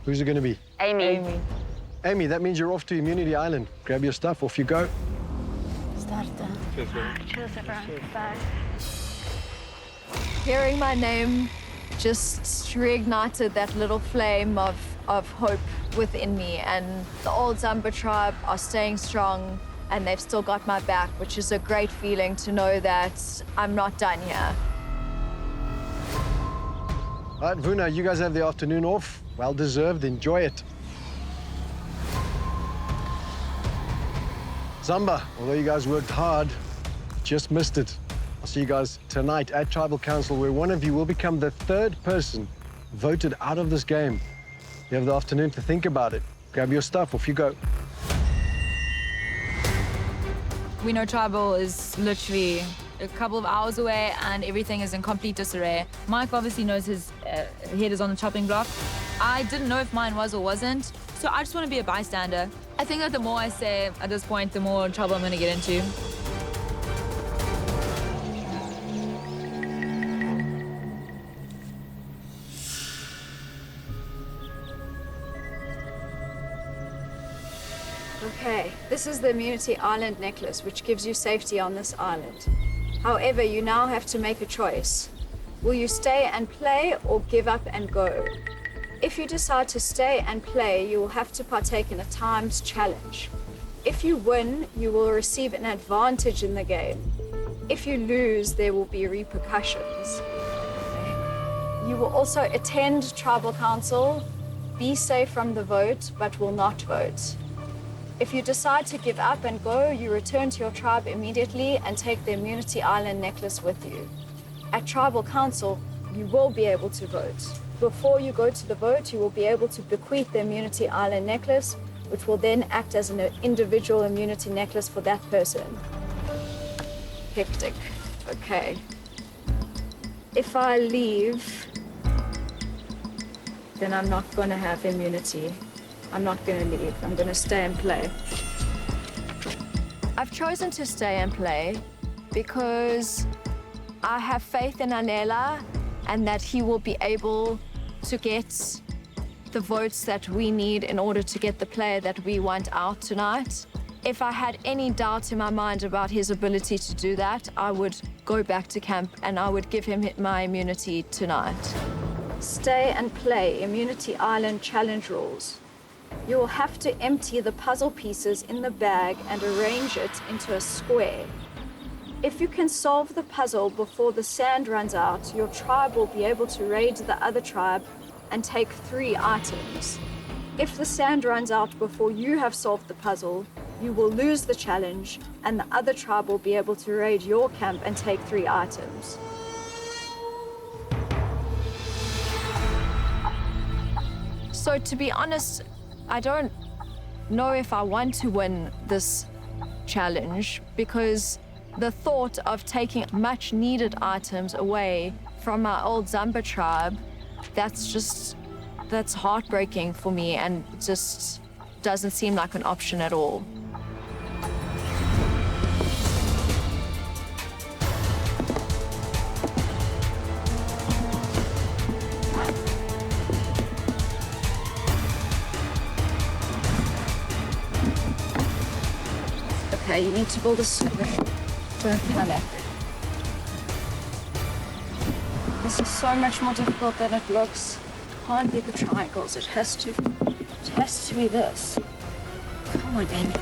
Speaker 1: Who's it going to be?
Speaker 19: Amy.
Speaker 1: Amy, that means you're off to Immunity Island. Grab your stuff, off you go.
Speaker 7: Cheers, everyone. Bye. Hearing my name just reignited that little flame of hope within me, and the old Zamba tribe are staying strong and they've still got my back, which is a great feeling to know that I'm not done here.
Speaker 1: All right, Vuna, you guys have the afternoon off. Well deserved. Enjoy it. Zamba, although you guys worked hard, just missed it. I'll see you guys tonight at Tribal Council, where one of you will become the third person voted out of this game. You have the afternoon to think about it. Grab your stuff, off you go.
Speaker 11: We know Tribal is literally a couple of hours away and everything is in complete disarray. Mike obviously knows his head is on the chopping block. I didn't know if mine was or wasn't, so I just want to be a bystander. I think that the more I say at this point, the more trouble I'm going to get into.
Speaker 7: Okay, this is the Immunity Island necklace, which gives you safety on this island. However, you now have to make a choice. Will you stay and play or give up and go? If you decide to stay and play, you will have to partake in a timed challenge. If you win, you will receive an advantage in the game. If you lose, there will be repercussions. You will also attend Tribal Council, be safe from the vote, but will not vote. If you decide to give up and go, you return to your tribe immediately and take the Immunity Island necklace with you. At Tribal Council, you will be able to vote. Before you go to the vote, you will be able to bequeath the Immunity Island necklace, which will then act as an individual immunity necklace for that person. Hectic. Okay. If I leave, then I'm not going to have immunity. I'm not going to leave. I'm going to stay and play. I've chosen to stay and play because I have faith in Anela and that he will be able to get the votes that we need in order to get the player that we want out tonight. If I had any doubt in my mind about his ability to do that, I would go back to camp and I would give him my immunity tonight. Stay and play Immunity Island challenge rules. You will have to empty the puzzle pieces in the bag and arrange it into a square. If you can solve the puzzle before the sand runs out, your tribe will be able to raid the other tribe and take 3 items. If the sand runs out before you have solved the puzzle, you will lose the challenge and the other tribe will be able to raid your camp and take 3 items. So to be honest, I don't know if I want to win this challenge because the thought of taking much needed items away from my old Zamba tribe, that's heartbreaking for me and just doesn't seem like an option at all. Okay, you need to build a square. Don't panic. This is so much more difficult than it looks. It can't be the triangles. It has to be this. Come on, Amy.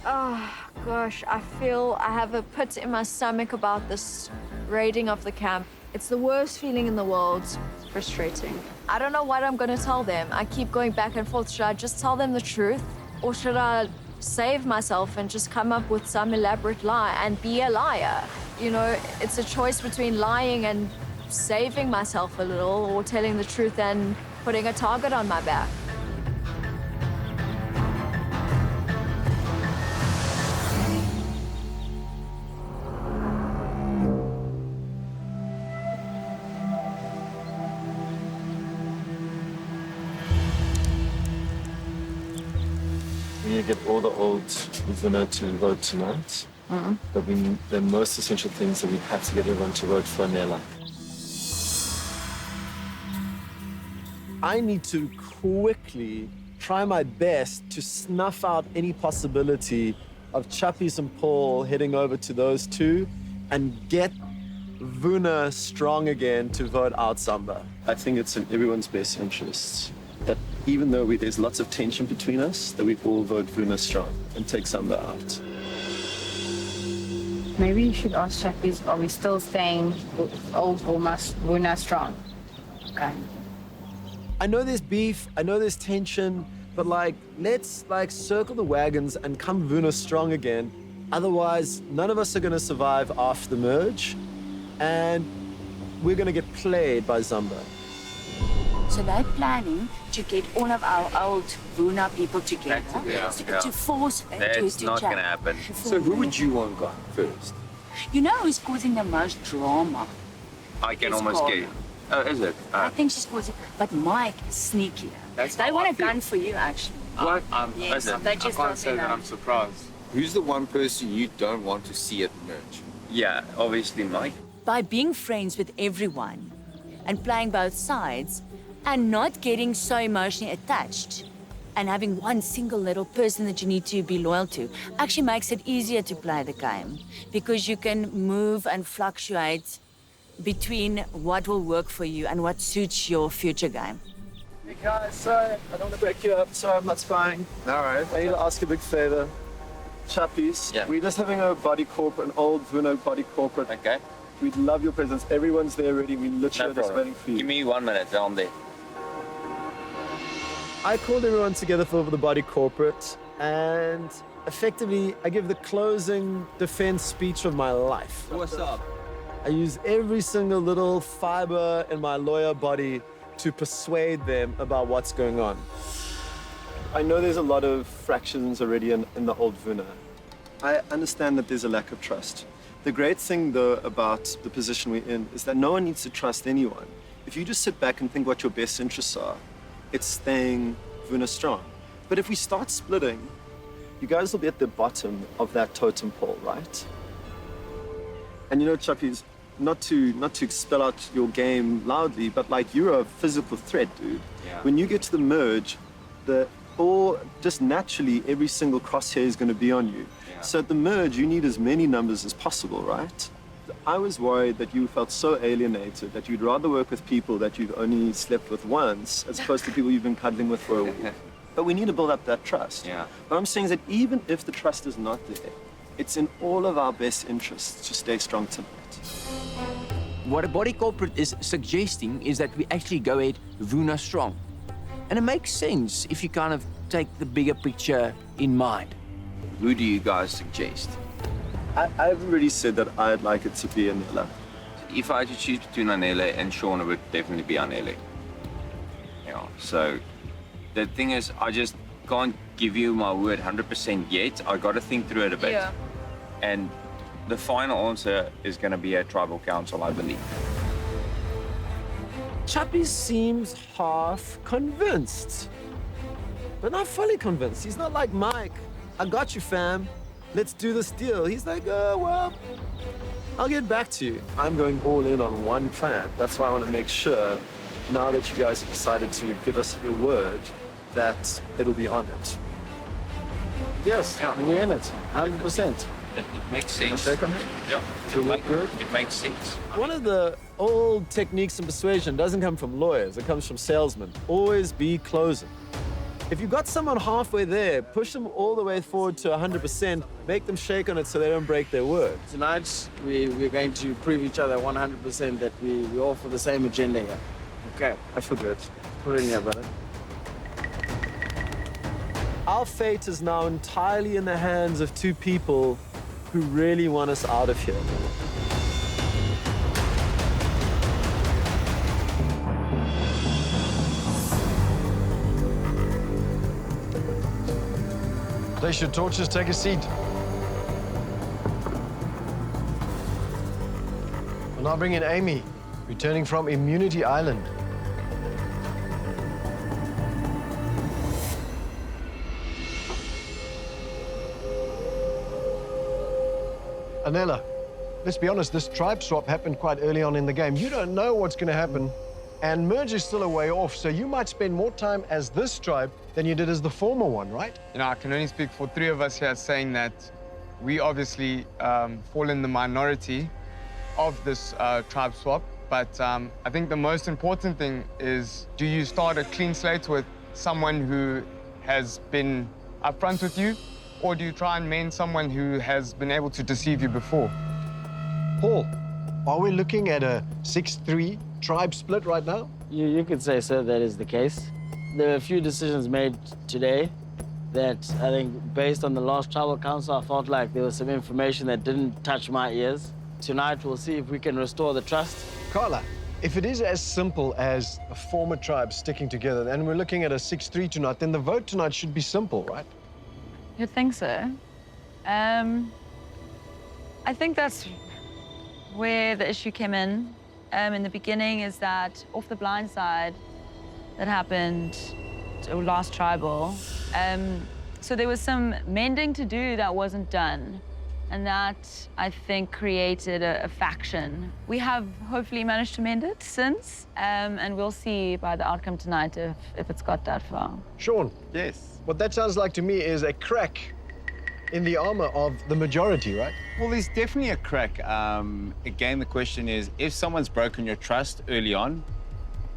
Speaker 7: Oh, gosh, I feel I have a pit in my stomach about this raiding of the camp. It's the worst feeling in the world. Frustrating. I don't know what I'm going to tell them. I keep going back and forth. Should I just tell them the truth? Or should I save myself and just come up with some elaborate lie and be a liar? You know, it's a choice between lying and saving myself a little, or telling the truth and putting a target on my back.
Speaker 8: We get all the old Vuna to vote tonight. But the most essential things that we have to get everyone to vote for Nela.
Speaker 1: I need to quickly try my best to snuff out any possibility of Chappies and Paul heading over to those two and get Vuna strong again to vote out Zamba.
Speaker 8: I think it's in everyone's best interests that even though there's lots of tension between us, that we all vote Vuna strong and take Zamba out.
Speaker 21: Maybe you should ask Chappies, are we still staying old Vuna strong? Okay.
Speaker 1: I know there's beef, I know there's tension, but let's circle the wagons and come Vuna strong again. Otherwise, none of us are gonna survive after the merge, and we're gonna get played by Zamba.
Speaker 4: So they're planning to get all of our old Vuna people together to force
Speaker 13: That's
Speaker 4: to
Speaker 13: not
Speaker 4: chat.
Speaker 13: going to happen.
Speaker 2: So who would you want gone first?
Speaker 4: You know who's causing the most drama?
Speaker 13: I can
Speaker 4: It's
Speaker 13: almost
Speaker 4: called-
Speaker 13: get it. Oh, is it?
Speaker 4: I think she's causing, but Mike is sneakier. They want a gun for you, actually.
Speaker 2: What?
Speaker 4: Yes,
Speaker 2: Listen,
Speaker 4: they just don't say that.
Speaker 3: surprised.
Speaker 2: Who's the one person you don't want to see at the merge?
Speaker 13: Yeah, obviously Mike.
Speaker 4: By being friends with everyone and playing both sides and not getting so emotionally attached and having one single little person that you need to be loyal to actually makes it easier to play the game because you can move and fluctuate between what will work for you and what suits your future game.
Speaker 8: Hey guys, sorry, I don't want to break you up. Sorry, I'm not spying.
Speaker 2: All right.
Speaker 8: I need to ask a big favor. Chappies, we're just having a body corporate, an old Vuna body corporate.
Speaker 13: Okay.
Speaker 8: We'd love your presence. Everyone's there already. We literally are just
Speaker 13: problem.
Speaker 8: waiting for you.
Speaker 13: Give me 1 minute, I'm there.
Speaker 1: I called everyone together for the body corporate, and effectively, I give the closing defense speech of my life.
Speaker 2: What's up?
Speaker 1: I use every single little fiber in my lawyer body to persuade them about what's going on.
Speaker 8: I know there's a lot of fractions already in the old Vuna. I understand that there's a lack of trust. The great thing, though, about the position we're in is that no one needs to trust anyone. If you just sit back and think what your best interests are, it's staying Vuna strong. But if we start splitting, you guys will be at the bottom of that totem pole, right? And you know, Chappies, not to spell out your game loudly, but you're a physical threat, dude.
Speaker 2: Yeah.
Speaker 8: When you get to the merge, just naturally every single crosshair is going to be on you.
Speaker 2: Yeah.
Speaker 8: So at the merge, you need as many numbers as possible, right? I was worried that you felt so alienated that you'd rather work with people that you've only slept with once as opposed to people you've been cuddling with for a week. But we need to build up that trust.
Speaker 2: Yeah.
Speaker 8: What I'm saying is that even if the trust is not there, it's in all of our best interests to stay strong tonight.
Speaker 22: What a body corporate is suggesting is that we actually go ahead Vuna strong. And it makes sense if you kind of take the bigger picture in mind.
Speaker 2: Who do you guys suggest?
Speaker 8: I've already said that I'd like it to be Anela.
Speaker 13: If I had to choose between Anele and Sean, it would definitely be Anele. Yeah, so the thing is, I just can't give you my word 100% yet. I got to think through it a bit.
Speaker 11: Yeah.
Speaker 13: And the final answer is going to be a tribal council, I believe.
Speaker 1: Chappie seems half convinced, but not fully convinced. He's not like Mike. I got you, fam. Let's do this deal. He's like, oh, well, I'll get back to you. I'm going all in on one plan. That's why I want to make sure, now that you guys have decided to give us your word, that it'll be honored.
Speaker 6: Yes, we're in it, 100%.
Speaker 9: It makes sense. Yeah, it makes sense.
Speaker 8: One of the old techniques in persuasion doesn't come from lawyers, it comes from salesmen. Always be closing. If you've got someone halfway there, push them all the way forward to 100%, make them shake on it so they don't break their word.
Speaker 6: Tonight, we're going to prove each other 100% that we're all for the same agenda here. Okay, I feel good. Put it in here, brother.
Speaker 8: Our fate is now entirely in the hands of two people who really want us out of here.
Speaker 1: Place your torches, take a seat. We'll now bring in Amy, returning from Immunity Island. Anela, let's be honest, this tribe swap happened quite early on in the game. You don't know what's going to happen, and merge is still a way off, so you might spend more time as this tribe than you did as the former one, right?
Speaker 3: You know, I can only speak for three of us here saying that we obviously fall in the minority of this tribe swap, but I think the most important thing is, do you start a clean slate with someone who has been upfront with you, or do you try and mend someone who has been able to deceive you before?
Speaker 1: Paul, are we looking at a 6-3 tribe split right now?
Speaker 6: You could say so, that is the case. There are a few decisions made today that I think, based on the last tribal council, I felt like there was some information that didn't touch my ears. Tonight, we'll see if we can restore the trust.
Speaker 1: Carla, if it is as simple as a former tribe sticking together, and we're looking at a 6-3 tonight, then the vote tonight should be simple, right?
Speaker 11: You'd think so. I think that's where the issue came in the beginning, is that off the blind side that happened last tribal. So there was some mending to do that wasn't done. And that, I think, created a faction. We have hopefully managed to mend it since, and we'll see by the outcome tonight if it's got that far.
Speaker 1: Sean? Yes? What that sounds like to me is a crack in the armor of the majority, right?
Speaker 23: Well, there's definitely a crack. Again, the question is, if someone's broken your trust early on,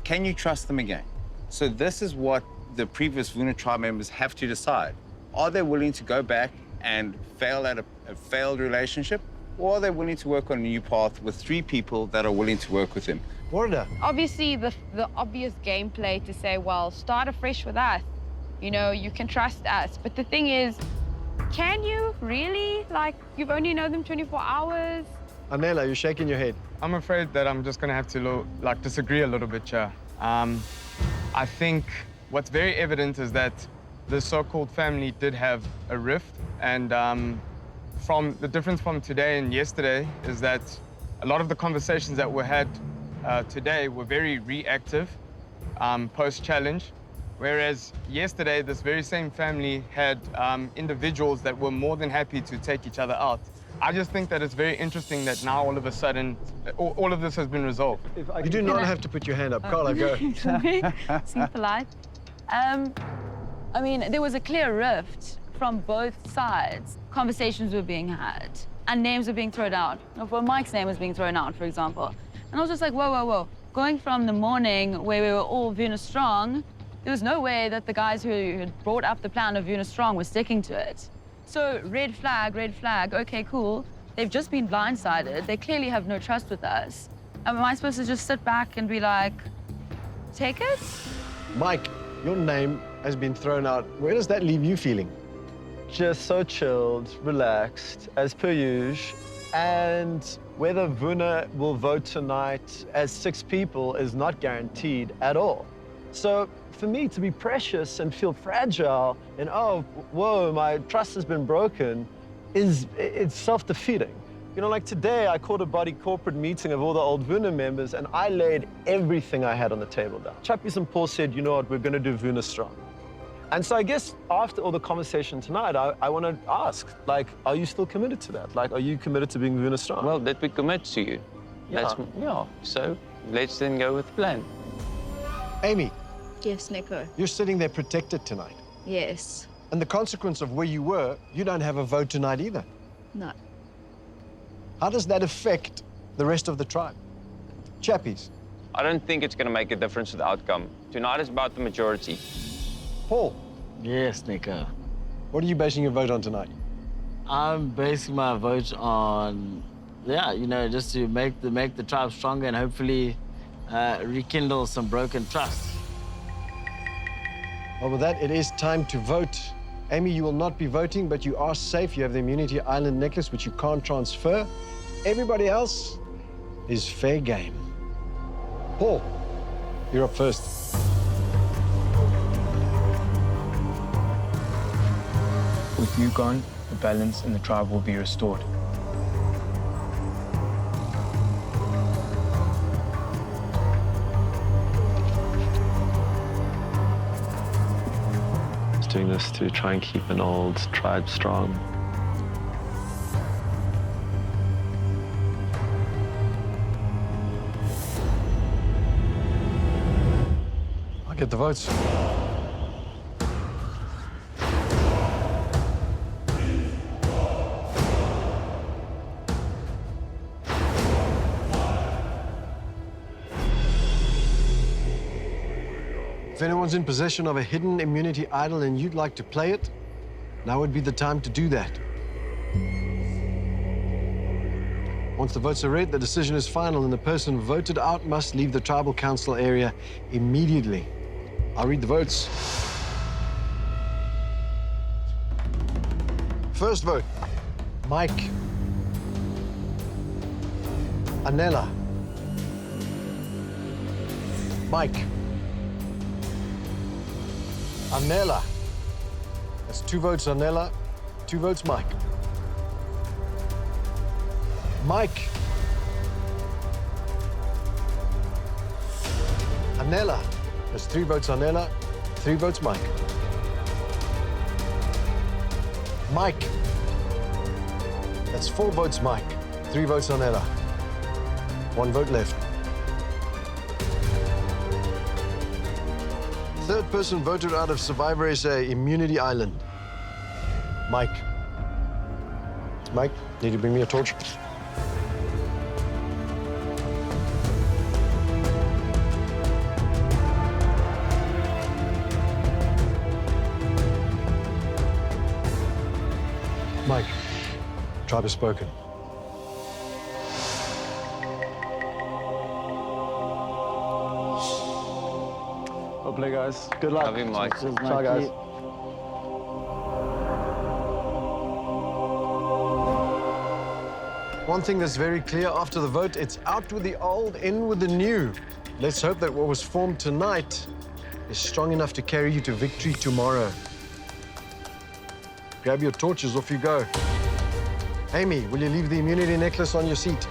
Speaker 23: can you trust them again? So this is what the previous Vuna tribe members have to decide. Are they willing to go back and fail at a failed relationship, or are they willing to work on a new path with three people that are willing to work with him?
Speaker 1: Warda.
Speaker 10: Obviously, the obvious gameplay to say, well, start afresh with us. You know, you can trust us. But the thing is, can you really? Like, you've only known them 24 hours.
Speaker 1: Anela, you're shaking your head.
Speaker 3: I'm afraid that I'm just going to have to disagree a little bit here. I think what's very evident is that the so-called family did have a rift, and from the difference from today and yesterday is that a lot of the conversations that were had today were very reactive, post-challenge, whereas yesterday this very same family had individuals that were more than happy to take each other out. I just think that it's very interesting that now all of a sudden, all of this has been resolved.
Speaker 1: You do not have to put your hand up. Carla, go.
Speaker 11: Seem polite. I mean, there was a clear rift from both sides. Conversations were being had, and names were being thrown out. Well, Mike's name was being thrown out, for example. And I was just like, whoa, whoa, whoa. Going from the morning where we were all Vuna strong, there was no way that the guys who had brought up the plan of Vuna strong were sticking to it. So red flag, okay, cool. They've just been blindsided. They clearly have no trust with us. Am I supposed to just sit back and be like, take it?
Speaker 1: Mike, your name has been thrown out. Where does that leave you feeling?
Speaker 8: Just so chilled, relaxed, as per usual. And whether Vuna will vote tonight as 6 people is not guaranteed at all. So for me to be precious and feel fragile and, oh, whoa, my trust has been broken, it's self-defeating. You know, like today, I called a body corporate meeting of all the old Vuna members, and I laid everything I had on the table down. Chappies and Paul said, you know what, we're going to do Vuna strong. And so I guess after all the conversation tonight, I want to ask, like, are you still committed to that? Like, are you committed to being Vuna strong?
Speaker 9: Well, that we commit to you.
Speaker 8: Yeah.
Speaker 9: So let's then go with the plan.
Speaker 1: Amy.
Speaker 7: Yes, Nico.
Speaker 1: You're sitting there protected tonight.
Speaker 7: Yes.
Speaker 1: And the consequence of where you were, you don't have a vote tonight either.
Speaker 7: No.
Speaker 1: How does that affect the rest of the tribe? Chappies.
Speaker 3: I don't think it's going to make a difference to the outcome. Tonight is about the majority.
Speaker 1: Paul.
Speaker 6: Yes, Nico.
Speaker 1: What are you basing your vote on tonight?
Speaker 6: I'm basing my vote on, yeah, you know, just to make the tribe stronger and hopefully rekindle some broken trust.
Speaker 1: Well, with that, it is time to vote. Amy, you will not be voting, but you are safe. You have the Immunity Island necklace, which you can't transfer. Everybody else is fair game. Paul, you're up first.
Speaker 5: With you gone, the balance in the tribe will be restored.
Speaker 8: Doing this to try and keep an old tribe strong.
Speaker 1: I'll get the votes. If anyone's in possession of a hidden immunity idol and you'd like to play it, now would be the time to do that. Once the votes are read, the decision is final and the person voted out must leave the tribal council area immediately. I'll read the votes. First vote, Mike. Anela. Mike. Anela. That's 2 votes Anela, 2 votes Mike. Mike. Anela. That's 3 votes Anela, 3 votes Mike. Mike. That's 4 votes Mike, 3 votes Anela. 1 vote left. Third person voted out of Survivor SA, Immunity Island. Mike. Mike, need you bring me a torch? Mike, tribe has spoken.
Speaker 8: Well played, guys. Good luck.
Speaker 3: Love you, Mike.
Speaker 8: Ciao, guys.
Speaker 1: One thing that's very clear after the vote, it's out with the old, in with the new. Let's hope that what was formed tonight is strong enough to carry you to victory tomorrow. Grab your torches, off you go. Amy, will you leave the immunity necklace on your seat?